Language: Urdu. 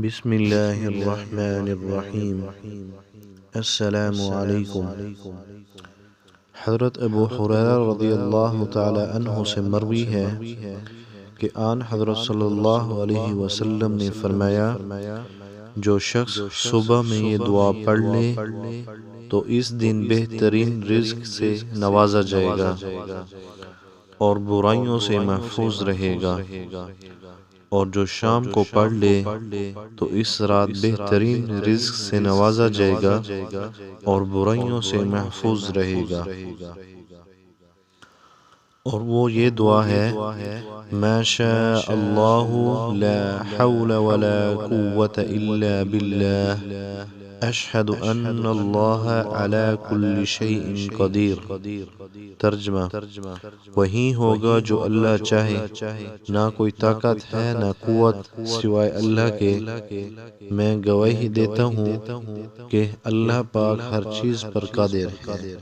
بسم اللہ الرحمن الرحیم۔ السلام علیکم۔ حضرت ابو ہریرہ رضی اللہ تعالی عنہ سے مروی ہے کہ آن حضرت صلی اللہ علیہ وسلم نے فرمایا، جو شخص صبح میں یہ دعا پڑھ لے تو اس دن بہترین رزق سے نوازا جائے گا اور برائیوں سے محفوظ رہے گا، اور جو شام کو پڑھ لے تو اس رات بہترین رزق سے نوازا جائے گا اور برائیوں سے محفوظ رہے گا۔ اور وہ یہ دعا ہے، ما شاء اللہ لا حول ولا قوة الا باللہ، اشہد ان اللہ علی کل شیء قدیر۔ ترجمہ، وہی ہوگا جو اللہ چاہے، نہ کوئی طاقت ہے نہ قوت سوائے اللہ کے۔ میں گواہی دیتا ہوں کہ اللہ پاک ہر چیز پر قادر ہے۔